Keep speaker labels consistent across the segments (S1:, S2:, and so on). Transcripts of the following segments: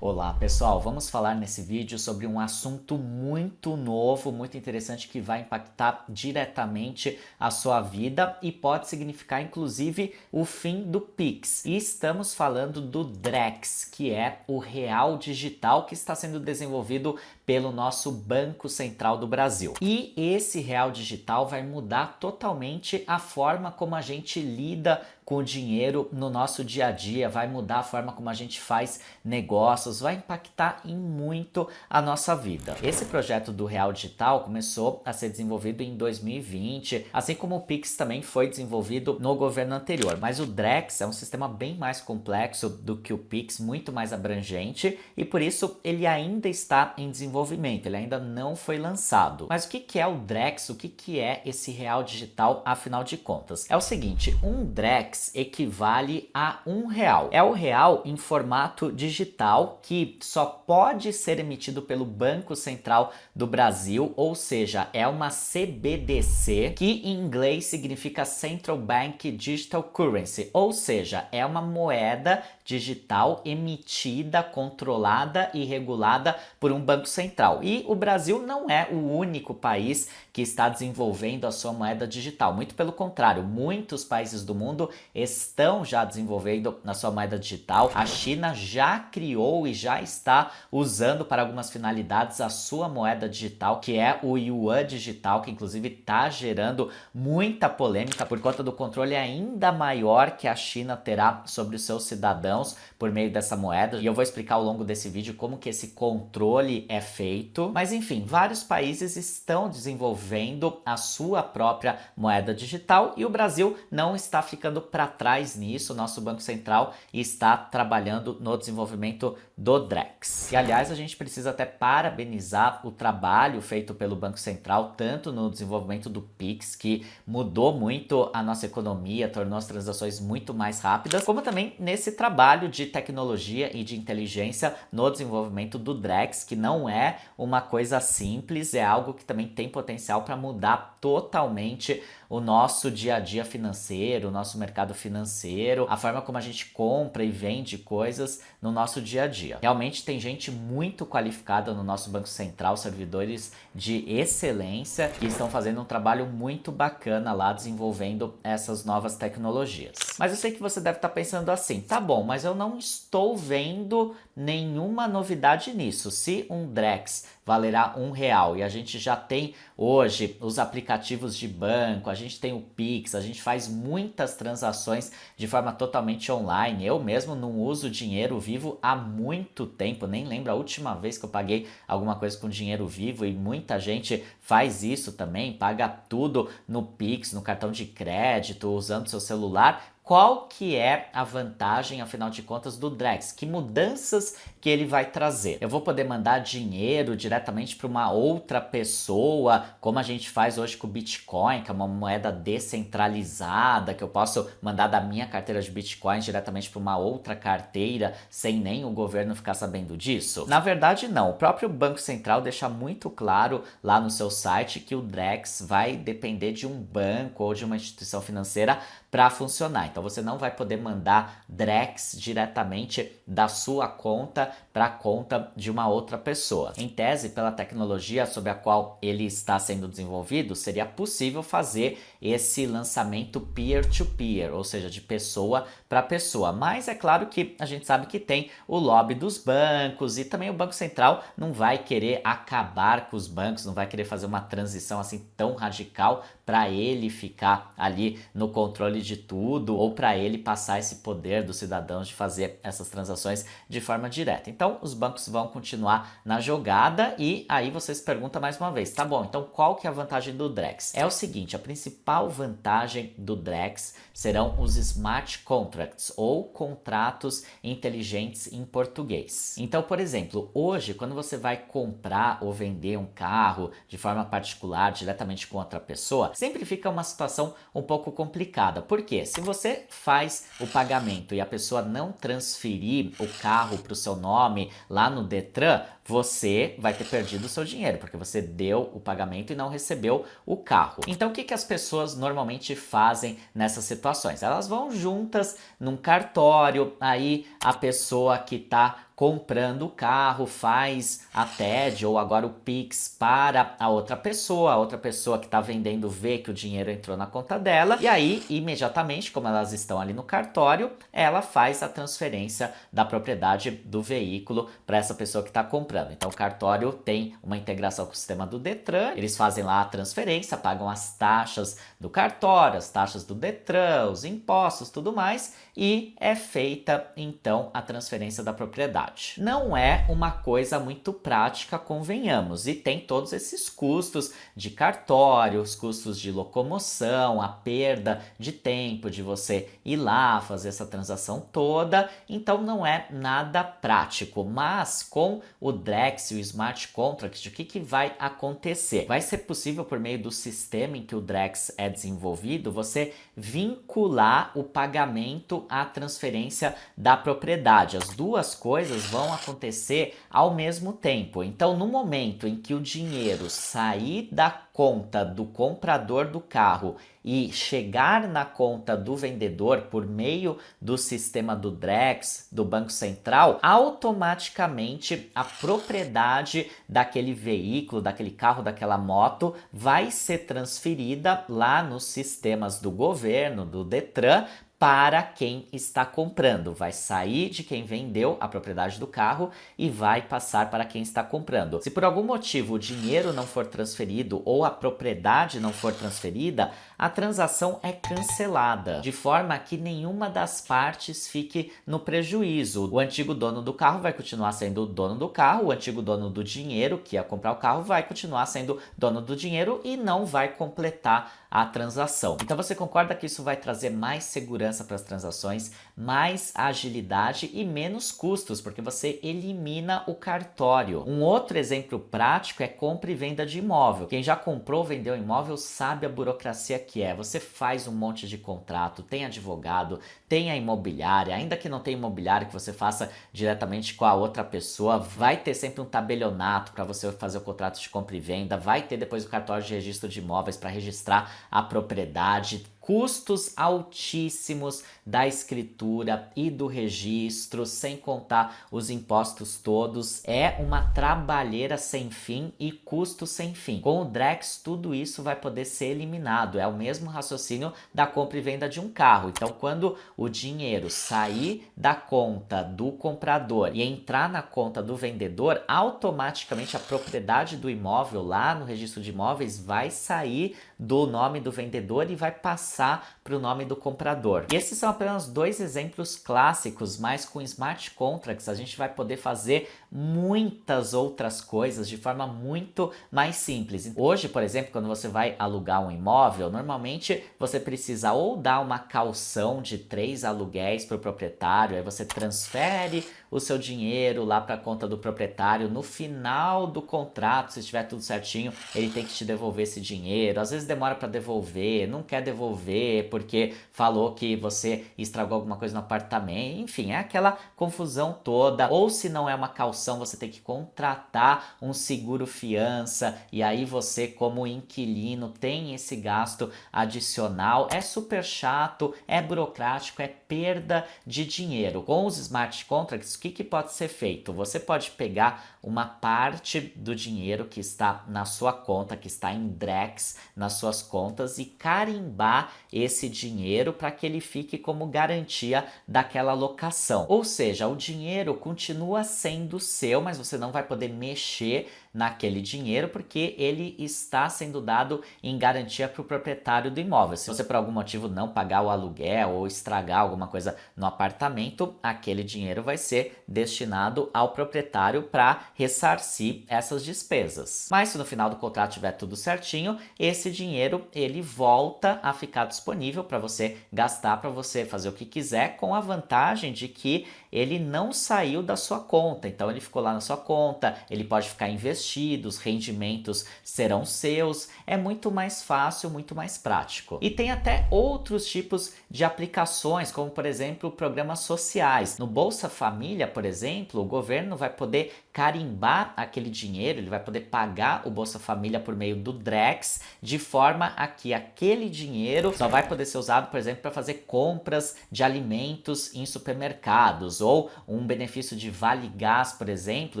S1: Olá pessoal, vamos falar nesse vídeo sobre um assunto muito novo, muito interessante que vai impactar diretamente a sua vida e pode significar inclusive o fim do Pix. E estamos falando do Drex, que é o real digital que está sendo desenvolvido pelo nosso Banco Central do Brasil. E esse real digital vai mudar totalmente a forma como a gente lida com o dinheiro no nosso dia a dia, vai mudar a forma como a gente faz negócios, vai impactar em muito a nossa vida. Esse projeto do real digital começou a ser desenvolvido em 2020, assim como o Pix também foi desenvolvido no governo anterior, mas o Drex é um sistema bem mais complexo do que o Pix, muito mais abrangente, e por isso ele ainda está em desenvolvimento, ele ainda não foi lançado. Mas o que é o Drex? O que é esse real digital, afinal de contas? É o seguinte, um Drex equivale a R$1. É o real em formato digital que só pode ser emitido pelo Banco Central do Brasil, ou seja, é uma CBDC, que em inglês significa Central Bank Digital Currency, ou seja, é uma moeda digital emitida, controlada e regulada por um banco central. E o Brasil não é o único país que está desenvolvendo a sua moeda digital. Muito pelo contrário, muitos países do mundo estão já desenvolvendo a sua moeda digital. A China já criou e já está usando para algumas finalidades a sua moeda digital, que é o Yuan digital, que inclusive está gerando muita polêmica por conta do controle ainda maior que a China terá sobre os seus cidadãos por meio dessa moeda, e eu vou explicar ao longo desse vídeo como que esse controle é feito. Mas enfim, vários países estão desenvolvendo a sua própria moeda digital e o Brasil não está ficando para trás nisso. O nosso Banco Central está trabalhando no desenvolvimento do Drex. E aliás, a gente precisa até parabenizar o trabalho feito pelo Banco Central, tanto no desenvolvimento do Pix, que mudou muito a nossa economia, tornou as transações muito mais rápidas, como também nesse trabalho de tecnologia e de inteligência no desenvolvimento do Drex, que não é uma coisa simples, é algo que também tem potencial para mudar totalmente o nosso dia a dia financeiro, o nosso mercado financeiro, a forma como a gente compra e vende coisas no nosso dia a dia. Realmente tem gente muito qualificada no nosso Banco Central, servidores de excelência, que estão fazendo um trabalho muito bacana lá desenvolvendo essas novas tecnologias. Mas eu sei que você deve estar pensando assim, tá bom, mas eu não estou vendo nenhuma novidade nisso. Se um Drex valerá R$1 e a gente já tem hoje os aplicativos de banco, a gente tem o Pix, a gente faz muitas transações de forma totalmente online. Eu mesmo não uso dinheiro vivo há muito tempo, nem lembro a última vez que eu paguei alguma coisa com dinheiro vivo, e muita gente faz isso também, paga tudo no Pix, no cartão de crédito, usando seu celular. Qual que é a vantagem, afinal de contas, do Drex? Que mudanças que ele vai trazer? Eu vou poder mandar dinheiro diretamente para uma outra pessoa, como a gente faz hoje com o Bitcoin, que é uma moeda descentralizada, que eu posso mandar da minha carteira de Bitcoin diretamente para uma outra carteira, sem nem o governo ficar sabendo disso? Na verdade, não. O próprio Banco Central deixa muito claro lá no seu site que o Drex vai depender de um banco ou de uma instituição financeira para funcionar. Então você não vai poder mandar Drex diretamente da sua conta para a conta de uma outra pessoa. Em tese, pela tecnologia sobre a qual ele está sendo desenvolvido, seria possível fazer esse lançamento peer-to-peer, ou seja, de pessoa para pessoa. Mas é claro que a gente sabe que tem o lobby dos bancos, e também o Banco Central não vai querer acabar com os bancos, não vai querer fazer uma transição assim tão radical para ele ficar ali no controle de tudo, ou para ele passar esse poder dos cidadãos de fazer essas transações de forma direta. Então os bancos vão continuar na jogada, e aí você se pergunta mais uma vez, tá bom, então qual que é a vantagem do Drex? É o seguinte, a principal vantagem do Drex serão os smart contracts, ou contratos inteligentes em português. Então, por exemplo, hoje quando você vai comprar ou vender um carro de forma particular diretamente com outra pessoa, sempre fica uma situação um pouco complicada. Por quê? Se você faz o pagamento e a pessoa não transferir o carro para o seu nome lá no Detran, você vai ter perdido o seu dinheiro, porque você deu o pagamento e não recebeu o carro. Então o que as pessoas normalmente fazem nessas situações? Elas vão juntas num cartório, aí a pessoa que está comprando o carro, faz a TED ou agora o Pix para a outra pessoa que está vendendo vê que o dinheiro entrou na conta dela, e aí imediatamente, como elas estão ali no cartório, ela faz a transferência da propriedade do veículo para essa pessoa que está comprando. Então o cartório tem uma integração com o sistema do Detran, eles fazem lá a transferência, pagam as taxas do cartório, as taxas do Detran, os impostos, tudo mais, e é feita então a transferência da propriedade. Não é uma coisa muito prática, convenhamos, e tem todos esses custos de cartório, os custos de locomoção, a perda de tempo de você ir lá fazer essa transação toda, então não é nada prático. Mas com o Drex e o Smart Contract, o que vai acontecer? Vai ser possível, por meio do sistema em que o Drex é desenvolvido, você vincular o pagamento à transferência da propriedade. As duas coisas vão acontecer ao mesmo tempo. Então, no momento em que o dinheiro sair da conta do comprador do carro e chegar na conta do vendedor por meio do sistema do Drex, do Banco Central, automaticamente a propriedade daquele veículo, daquele carro, daquela moto vai ser transferida lá nos sistemas do governo, do Detran, para quem está comprando. Vai sair de quem vendeu a propriedade do carro e vai passar para quem está comprando. Se por algum motivo o dinheiro não for transferido ou a propriedade não for transferida, a transação é cancelada, de forma que nenhuma das partes fique no prejuízo. O antigo dono do carro vai continuar sendo o dono do carro, o antigo dono do dinheiro, que ia comprar o carro, vai continuar sendo dono do dinheiro e não vai completar a transação. Então você concorda que isso vai trazer mais segurança para as transações, mais agilidade e menos custos, porque você elimina o cartório. Um outro exemplo prático é compra e venda de imóvel. Quem já comprou ou vendeu imóvel sabe a burocracia que é. Você faz um monte de contrato, tem advogado, tem a imobiliária, ainda que não tenha imobiliária que você faça diretamente com a outra pessoa, vai ter sempre um tabelionato para você fazer o contrato de compra e venda, vai ter depois o cartório de registro de imóveis para registrar a propriedade, custos altíssimos da escritura e do registro, sem contar os impostos todos. É uma trabalheira sem fim e custo sem fim. Com o Drex, tudo isso vai poder ser eliminado. É o mesmo raciocínio da compra e venda de um carro. Então, quando o dinheiro sair da conta do comprador e entrar na conta do vendedor, automaticamente a propriedade do imóvel lá no registro de imóveis vai sair do nome do vendedor e vai passar para o nome do comprador. E esses são apenas dois exemplos clássicos, mas com Smart Contracts a gente vai poder fazer muitas outras coisas de forma muito mais simples. Hoje, por exemplo, quando você vai alugar um imóvel, normalmente você precisa ou dar uma caução de 3 aluguéis para o proprietário, aí você transfere o seu dinheiro lá para a conta do proprietário. No final do contrato, se estiver tudo certinho, ele tem que te devolver esse dinheiro. Às vezes demora para devolver, não quer devolver porque falou que você estragou alguma coisa no apartamento. Enfim, é aquela confusão toda. Ou se não é uma caução, você tem que contratar um seguro fiança e aí você, como inquilino, tem esse gasto adicional. É super chato, é burocrático, é perda de dinheiro. Com os Smart Contracts, o que pode ser feito? Você pode pegar uma parte do dinheiro que está na sua conta, que está em Drex nas suas contas, e carimbar esse dinheiro para que ele fique como garantia daquela locação. Ou seja, o dinheiro continua sendo seu, mas você não vai poder mexer naquele dinheiro porque ele está sendo dado em garantia para o proprietário do imóvel. Se você por algum motivo não pagar o aluguel ou estragar alguma coisa no apartamento, aquele dinheiro vai ser destinado ao proprietário para ressarcir essas despesas. Mas se no final do contrato tiver tudo certinho, esse dinheiro ele volta a ficar disponível para você gastar, para você fazer o que quiser, com a vantagem de que ele não saiu da sua conta. Então ele ficou lá na sua conta, ele pode ficar investido, os rendimentos serão seus. É muito mais fácil, muito mais prático. E tem até outros tipos de aplicações, como como por exemplo programas sociais. No Bolsa Família, por exemplo, o governo vai poder carimbar aquele dinheiro, ele vai poder pagar o Bolsa Família por meio do Drex, de forma a que aquele dinheiro só vai poder ser usado, por exemplo, para fazer compras de alimentos em supermercados, ou um benefício de Vale Gás, por exemplo,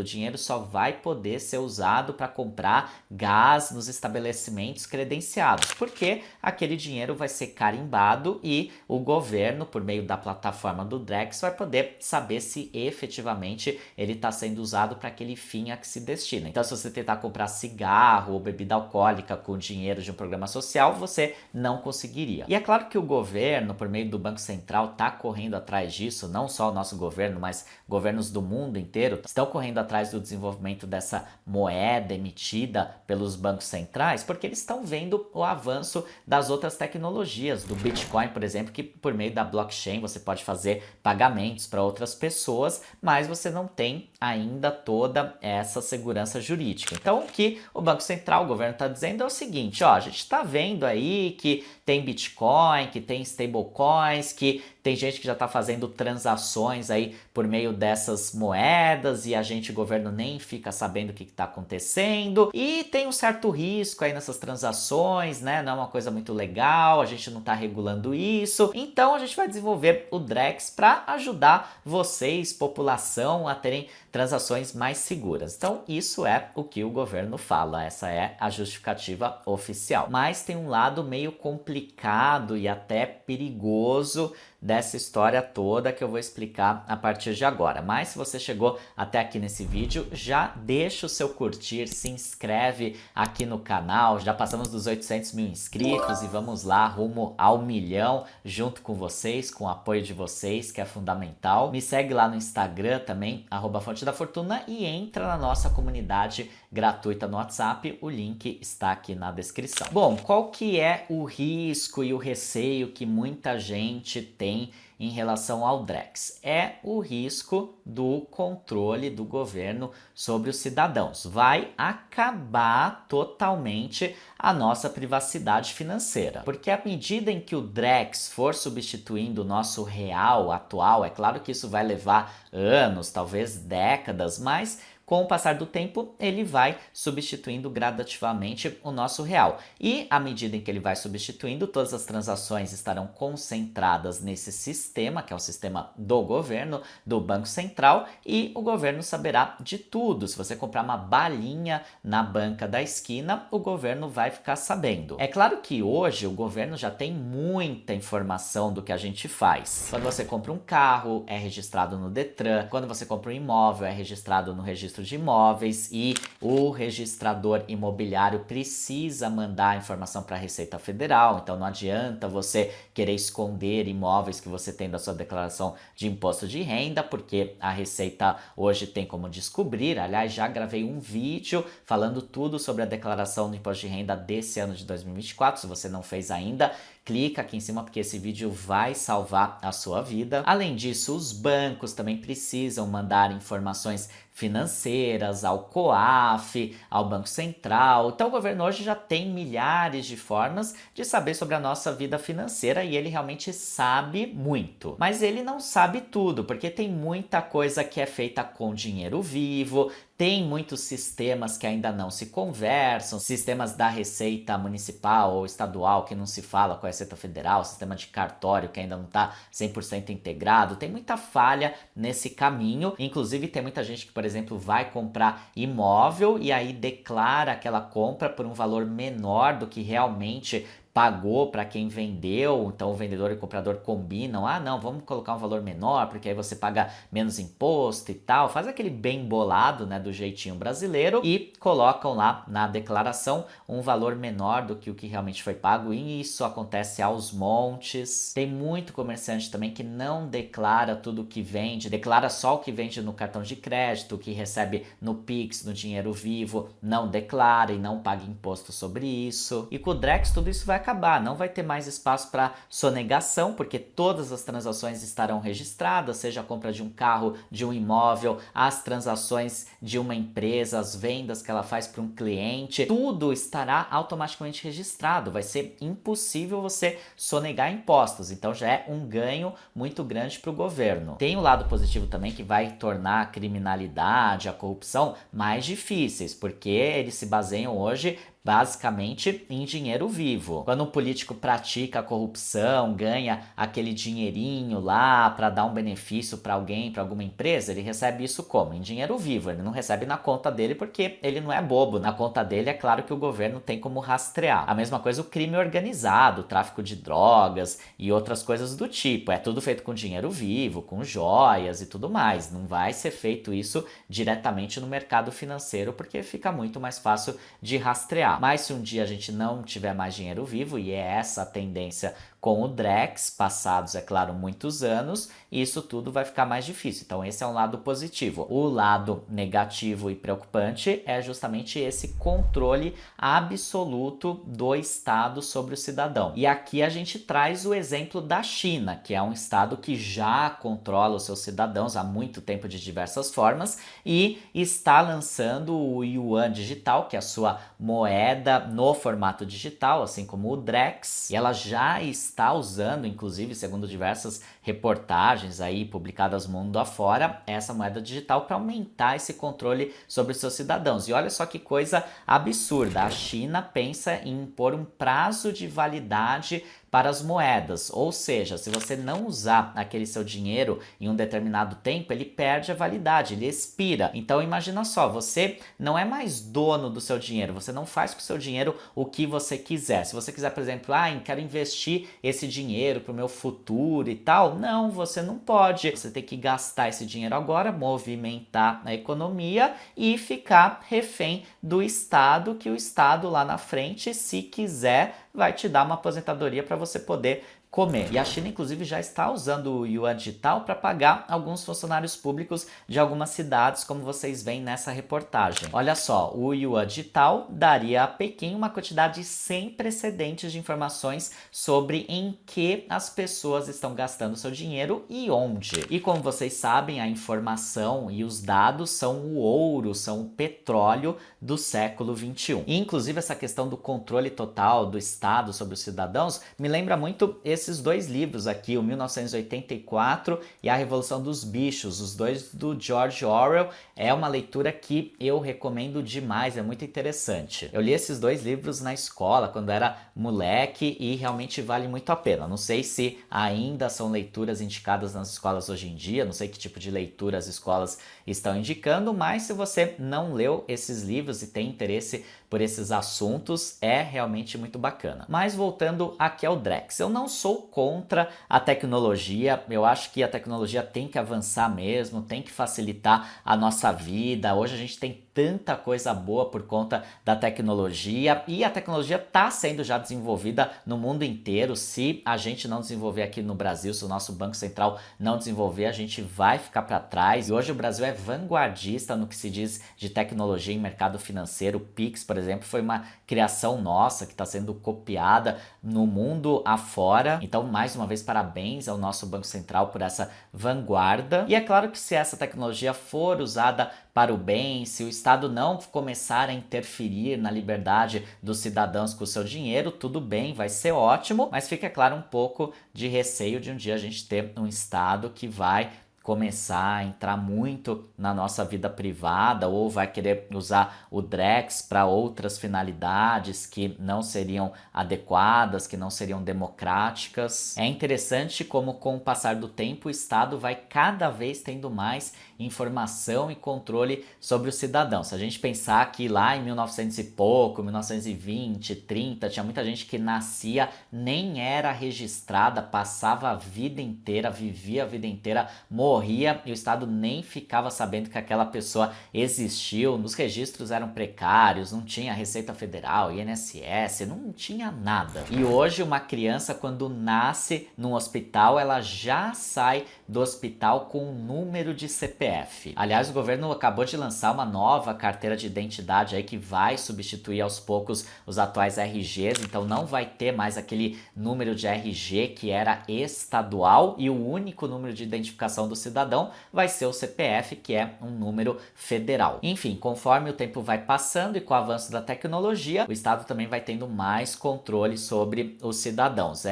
S1: o dinheiro só vai poder ser usado para comprar gás nos estabelecimentos credenciados, porque aquele dinheiro vai ser carimbado e o governo, por meio da plataforma do Drex, vai poder saber se efetivamente ele está sendo usado para aquele fim a que se destina. Então, se você tentar comprar cigarro ou bebida alcoólica com dinheiro de um programa social, você não conseguiria. E é claro que o governo, por meio do Banco Central, está correndo atrás disso, não só o nosso governo, mas governos do mundo inteiro estão correndo atrás do desenvolvimento dessa moeda emitida pelos bancos centrais, porque eles estão vendo o avanço das outras tecnologias, do Bitcoin, por exemplo, que por meio da blockchain você pode fazer pagamentos para outras pessoas, mas você não tem ainda toda essa segurança jurídica. Então, o que o Banco Central, o governo está dizendo é o seguinte, ó, a gente está vendo aí que tem Bitcoin, que tem stablecoins, que tem gente que já está fazendo transações aí por meio dessas moedas e a gente, o governo, nem fica sabendo o que está acontecendo, e tem um certo risco aí nessas transações, né? Não é uma coisa muito legal, a gente não está regulando isso, então a gente vai desenvolver o Drex para ajudar vocês, população, a terem transações mais seguras. Então, isso é o que o governo fala, essa é a justificativa oficial. Mas tem um lado meio complicado e até perigoso dessa história toda que eu vou explicar a partir de agora. Mas se você chegou até aqui nesse vídeo, já deixa o seu curtir, se inscreve aqui no canal, já passamos dos 800 mil inscritos e vamos lá rumo ao 1 milhão junto com vocês, com o apoio de vocês, que é fundamental. Me segue lá no Instagram também, @Fonte da Fortuna, e entra na nossa comunidade gratuita no WhatsApp, o link está aqui na descrição. Bom, qual que é o risco e o receio que muita gente tem em relação ao Drex? É o risco do controle do governo sobre os cidadãos. Vai acabar totalmente a nossa privacidade financeira. Porque à medida em que o Drex for substituindo o nosso real atual, é claro que isso vai levar anos, talvez décadas, mas com o passar do tempo, ele vai substituindo gradativamente o nosso real. E à medida em que ele vai substituindo, todas as transações estarão concentradas nesse sistema, que é o sistema do governo, do Banco Central, e o governo saberá de tudo. Se você comprar uma balinha na banca da esquina, o governo vai ficar sabendo. É claro que hoje o governo já tem muita informação do que a gente faz. Quando você compra um carro, é registrado no Detran. Quando você compra um imóvel, é registrado no registro de imóveis, e o registrador imobiliário precisa mandar a informação para a Receita Federal. Então não adianta você querer esconder imóveis que você tem da sua declaração de imposto de renda, porque a Receita hoje tem como descobrir. Aliás, já gravei um vídeo falando tudo sobre a declaração do imposto de renda desse ano de 2024. Se você não fez ainda, clica aqui em cima porque esse vídeo vai salvar a sua vida. Além disso, os bancos também precisam mandar informações financeiras ao COAF, ao Banco Central. Então o governo hoje já tem milhares de formas de saber sobre a nossa vida financeira e ele realmente sabe muito. Mas ele não sabe tudo, porque tem muita coisa que é feita com dinheiro vivo, tem muitos sistemas que ainda não se conversam, sistemas da Receita Municipal ou Estadual que não se fala com a Receita Federal, sistema de cartório que ainda não está 100% integrado, tem muita falha nesse caminho. Inclusive tem muita gente que, por exemplo, vai comprar imóvel e aí declara aquela compra por um valor menor do que realmente pagou para quem vendeu. Então o vendedor e o comprador combinam, ah não, vamos colocar um valor menor porque aí você paga menos imposto e tal, faz aquele bem bolado, né, do jeitinho brasileiro, e colocam lá na declaração um valor menor do que o que realmente foi pago, e isso acontece aos montes. Tem muito comerciante também que não declara tudo o que vende, declara só o que vende no cartão de crédito, o que recebe no Pix, no dinheiro vivo, não declara e não paga imposto sobre isso. E com o Drex tudo isso vai acabar, não vai ter mais espaço para sonegação, porque todas as transações estarão registradas, seja a compra de um carro, de um imóvel, as transações de uma empresa, as vendas que ela faz para um cliente, tudo estará automaticamente registrado. Vai ser impossível você sonegar impostos, então já é um ganho muito grande para o governo. Tem o lado positivo também, que vai tornar a criminalidade, a corrupção mais difíceis, porque eles se baseiam hoje basicamente em dinheiro vivo. Quando um político pratica a corrupção, ganha aquele dinheirinho lá para dar um benefício para alguém, para alguma empresa, ele recebe isso como? Em dinheiro vivo. Ele não recebe na conta dele porque ele não é bobo. Na conta dele é claro que o governo tem como rastrear. A mesma coisa o crime organizado, o tráfico de drogas e outras coisas do tipo. É tudo feito com dinheiro vivo, com joias e tudo mais. Não vai ser feito isso diretamente no mercado financeiro porque fica muito mais fácil de rastrear. Mas se um dia a gente não tiver mais dinheiro vivo, e é essa a tendência com o Drex, passados, é claro, muitos anos, isso tudo vai ficar mais difícil. Então esse é um lado positivo. O lado negativo e preocupante é justamente esse controle absoluto do Estado sobre o cidadão. E aqui a gente traz o exemplo da China, que é um Estado que já controla os seus cidadãos há muito tempo de diversas formas e está lançando o Yuan digital, que é a sua moeda no formato digital, assim como o Drex, e ela já está usando, inclusive, segundo diversas reportagens aí publicadas mundo afora, essa moeda digital para aumentar esse controle sobre os seus cidadãos. E olha só que coisa absurda, a China pensa em impor um prazo de validade para as moedas, ou seja, se você não usar aquele seu dinheiro em um determinado tempo, ele perde a validade, ele expira. Então imagina só, você não é mais dono do seu dinheiro, você não faz com o seu dinheiro o que você quiser. Se você quiser, por exemplo, quero investir esse dinheiro para o meu futuro e tal, não, você não pode. Você tem que gastar esse dinheiro agora, movimentar a economia e ficar refém do Estado, que o Estado lá na frente, se quiser, vai te dar uma aposentadoria para você poder comer. E a China, inclusive, já está usando o Yuan digital para pagar alguns funcionários públicos de algumas cidades, como vocês veem nessa reportagem. Olha só, o Yuan digital daria a Pequim uma quantidade sem precedentes de informações sobre em que as pessoas estão gastando seu dinheiro e onde. E como vocês sabem, a informação e os dados são o ouro, são o petróleo do século XXI. E, inclusive, essa questão do controle total do Estado sobre os cidadãos me lembra muito esses dois livros aqui, o 1984 e a Revolução dos Bichos, os dois do George Orwell. É uma leitura que eu recomendo demais, é muito interessante. Eu li esses dois livros na escola, quando era moleque, e realmente vale muito a pena. Não sei se ainda são leituras indicadas nas escolas hoje em dia, não sei que tipo de leitura as escolas estão indicando, mas se você não leu esses livros e tem interesse por esses assuntos, é realmente muito bacana. Mas voltando aqui ao Drex, eu não sou contra a tecnologia, eu acho que a tecnologia tem que avançar mesmo, tem que facilitar a nossa vida. Hoje a gente tem tanta coisa boa por conta da tecnologia e a tecnologia está sendo já desenvolvida no mundo inteiro. Se a gente não desenvolver aqui no Brasil, se o nosso Banco Central não desenvolver, a gente vai ficar para trás. E hoje o Brasil é vanguardista no que se diz de tecnologia em mercado financeiro. O Pix, por exemplo, foi uma criação nossa que está sendo copiada no mundo afora. Então, mais uma vez, parabéns ao nosso Banco Central por essa vanguarda. E é claro que se essa tecnologia for usada para o bem, se o Estado não começar a interferir na liberdade dos cidadãos com o seu dinheiro, tudo bem, vai ser ótimo, mas fica claro um pouco de receio de um dia a gente ter um Estado que vai começar a entrar muito na nossa vida privada ou vai querer usar o Drex para outras finalidades que não seriam adequadas, que não seriam democráticas. É interessante como com o passar do tempo o Estado vai cada vez tendo mais informação e controle sobre o cidadão. Se a gente pensar que lá em 1900 e pouco, 1920, 30, tinha muita gente que nascia, nem era registrada, passava a vida inteira, vivia a vida inteira, morria e o Estado nem ficava sabendo que aquela pessoa existiu. Os registros eram precários, não tinha Receita Federal, INSS, não tinha nada. E hoje uma criança, quando nasce num hospital, ela já sai do hospital com o número de CPF. Aliás, o governo acabou de lançar uma nova carteira de identidade aí que vai substituir aos poucos os atuais RGs, então não vai ter mais aquele número de RG que era estadual e o único número de identificação do cidadão vai ser o CPF, que é um número federal. Enfim, conforme o tempo vai passando e com o avanço da tecnologia, o Estado também vai tendo mais controle sobre os cidadãos.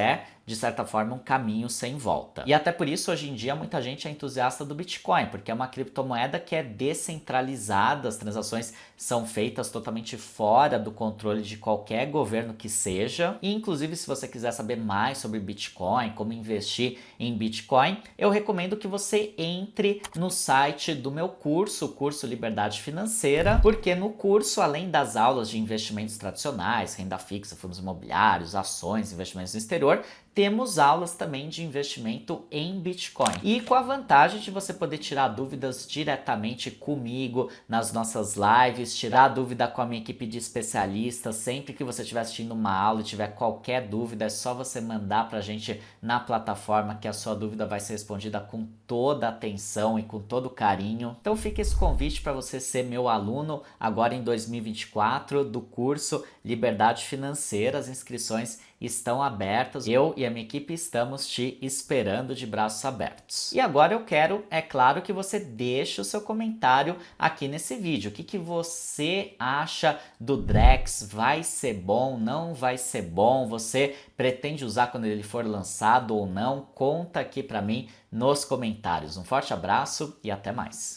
S1: De certa forma, um caminho sem volta. E até por isso, hoje em dia, muita gente é entusiasta do Bitcoin, porque é uma criptomoeda que é descentralizada, as transações são feitas totalmente fora do controle de qualquer governo que seja. E, inclusive, se você quiser saber mais sobre Bitcoin, como investir em Bitcoin, eu recomendo que você entre no site do meu curso, o curso Liberdade Financeira, porque no curso, além das aulas de investimentos tradicionais, renda fixa, fundos imobiliários, ações, investimentos no exterior, temos aulas também de investimento em Bitcoin. E com a vantagem de você poder tirar dúvidas diretamente comigo nas nossas lives, tirar dúvida com a minha equipe de especialistas. Sempre que você estiver assistindo uma aula e tiver qualquer dúvida, é só você mandar pra gente na plataforma que a sua dúvida vai ser respondida com toda a atenção e com todo o carinho. Então fica esse convite para você ser meu aluno agora em 2024 do curso Liberdade Financeira. As inscrições estão abertas. Eu e a minha equipe estamos te esperando de braços abertos. E agora eu quero, é claro, que você deixe o seu comentário aqui nesse vídeo. O que você acha do Drex? Vai ser bom? Não vai ser bom? Você pretende usar quando ele for lançado ou não? Conta aqui para mim nos comentários. Um forte abraço e até mais.